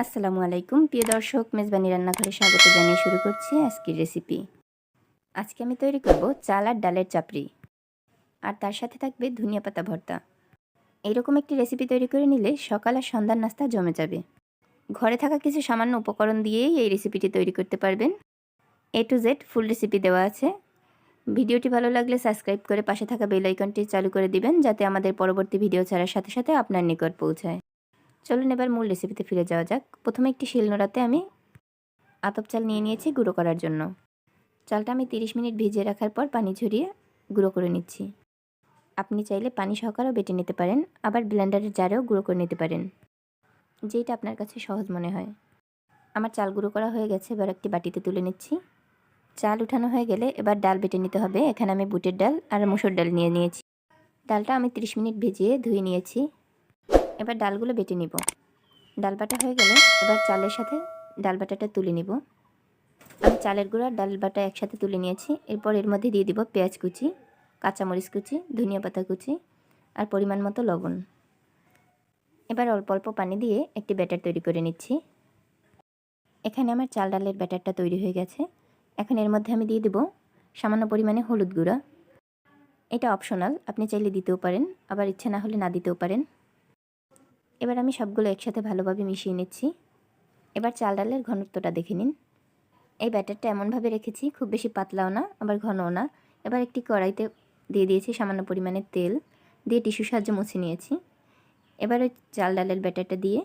আসসালামু আলাইকুম প্রিয় দর্শক, মেজবানি রান্নাঘরে স্বাগত জানিয়ে শুরু করছি আজকের রেসিপি। আজকে আমি তৈরি করব চাল আর ডালের চাপড়ি, আর তার সাথে থাকবে ধনিয়া পাতা ভর্তা। এইরকম একটি রেসিপি তৈরি করে নিলে সকাল আর সন্ধ্যার নাস্তা জমে যাবে। ঘরে থাকা কিছু সামান্য উপকরণ দিয়েই এই রেসিপিটি তৈরি করতে পারবেন। A to Z full recipe দেওয়া আছে। ভিডিওটি ভালো লাগলে সাবস্ক্রাইব করে পাশে থাকা বেল আইকনটি চালু করে দিবেন, যাতে আমাদের পরবর্তী ভিডিও ছাড়ার সাথে সাথে আপনার নিকট পৌঁছায়। চলুন এবার মূল রেসিপিতে ফিরে যাওয়া যাক। প্রথমে একটি শিলনোড়াতে আমি আতপ চাল নিয়ে নিয়েছি গুঁড়ো করার জন্য। চালটা আমি 30 মিনিট ভিজিয়ে রাখার পর পানি ঝরিয়ে গুঁড়ো করে নিচ্ছি। আপনি চাইলে পানি সহকারেও বেটে নিতে পারেন, আবার ব্লেন্ডারের জারেও গুঁড়ো করে নিতে পারেন, যেটা আপনার কাছে সহজ মনে হয়। আমার চাল গুঁড়ো করা হয়ে গেছে, এবার একটি বাটিতে তুলে নিচ্ছি। চাল উঠানো হয়ে গেলে এবার ডাল বেটে নিতে হবে। এখানে আমি বুটের ডাল আর মসুর ডাল নিয়ে নিয়েছি। ডালটা আমি 30 মিনিট ভিজিয়ে ধুয়ে নিয়েছি। এবার ডালগুলো বেটে নিব। ডাল বাটা হয়ে গেলে এবার চালের সাথে ডাল বাটাটা তুলে নিব। আমি চালের গুঁড়া ডাল বাটা একসাথে তুলে নিয়েছি। এরপর এর মধ্যে দিয়ে দিব পেঁয়াজ কুচি, কাঁচামরিচ কুচি, ধনিয়া পাতা কুচি আর পরিমাণ মতো লবণ। এবার অল্প অল্প পানি দিয়ে একটি ব্যাটার তৈরি করে নিচ্ছি। এখানে আমার চাল ডালের ব্যাটারটা তৈরি হয়ে গেছে। এখন এর মধ্যে আমি দিয়ে দেব সামান্য পরিমাণে হলুদ গুঁড়া। এটা অপশনাল, আপনি চাইলে দিতেও পারেন, আবার ইচ্ছে না হলে না দিতেও পারেন। এবার আমি সবগুলো একসাথে ভালোভাবে মিশিয়ে নিচ্ছি। এবার চাল ডালের ঘনত্বটা দেখে নিন। এই ব্যাটারটা এমনভাবে রেখেছি, খুব বেশি পাতলাও না আবার ঘনও না। এবার একটি কড়াইতে দিয়ে দিয়েছি সামান্য পরিমাণে তেল, দিয়ে টিস্যুর সাহায্যে মুছে নিয়েছি। এবার ওই চাল ডালের ব্যাটারটা দিয়ে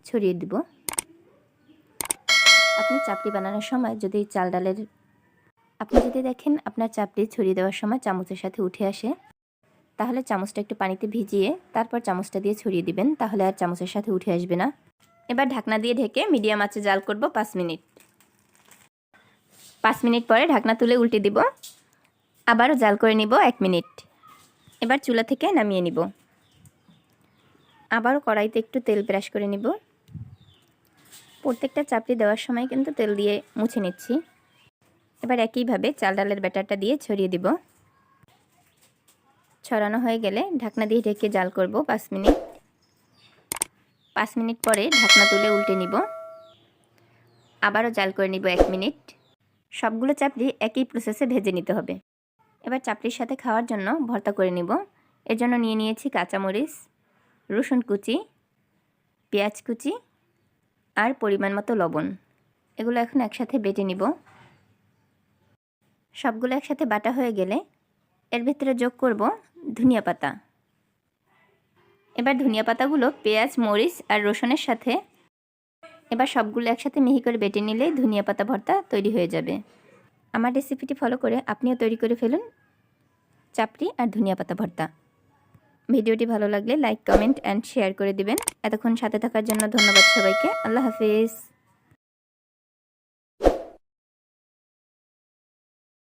ছড়িয়ে দিব। আপনি চাপড়ি বানানোর সময় যদি দেখেন আপনার চাপড়ি ছড়িয়ে দেওয়ার সময় চামচের সাথে উঠে আসে, তাহলে চামচটা একটু পানিতে ভিজিয়ে তারপর চামচটা দিয়ে ছড়িয়ে দিবেন, তাহলে আর চামচের সাথে উঠে আসবে না। এবার ঢাকনা দিয়ে ঢেকে মিডিয়াম আঁচে জাল করব 5 মিনিট। 5 মিনিট পরে ঢাকনা তুলে উল্টে দিব, আবারও জাল করে নিব 1 মিনিট। এবার চুলা থেকে নামিয়ে নিব। আবারও কড়াইতে একটু তেল ব্রাশ করে নিব। প্রত্যেকটা চাপড়ি দেওয়ার সময় কিন্তু তেল দিয়ে মুছে নিচ্ছি। এবার একইভাবে চাল ডালের ব্যাটারটা দিয়ে ছড়িয়ে দিব। ছড়ানো হয়ে গেলে ঢাকনা দিয়ে ঢেকে জাল করব 5 মিনিট। 5 মিনিট পরে ঢাকনা তুলে উল্টে নিব, আবারও জাল করে নিব 1 মিনিট। সবগুলো চাপড়ি একই প্রসেসে ভেজে নিতে হবে। এবার চাপড়ির সাথে খাওয়ার জন্য ভর্তা করে নিব। এর জন্য নিয়ে নিয়েছি কাঁচামরিচ, রসুন কুচি, পেঁয়াজ কুচি আর পরিমাণ মতো লবণ। এগুলো এখন একসাথে বেটে নিব। সবগুলো একসাথে বাটা হয়ে গেলে এর ভিতরে যোগ করব ধনিয়া পাতা। এবার ধনিয়া পাতাগুলো পেঁয়াজ, মরিচ আর রসুনের সাথে এবার সবগুলো একসাথে মিহি করে বেটে নিলে ধনিয়া পাতা ভর্তা তৈরি হয়ে যাবে। আমার রেসিপিটি ফলো করে আপনিও তৈরি করে ফেলুন চাপড়ি আর ধনিয়া পাতা ভর্তা। ভিডিওটি ভালো লাগলে লাইক, কমেন্ট অ্যান্ড শেয়ার করে দিবেন। এতক্ষণ সাথে থাকার জন্য ধন্যবাদ সবাইকে। আল্লাহ হাফিজ।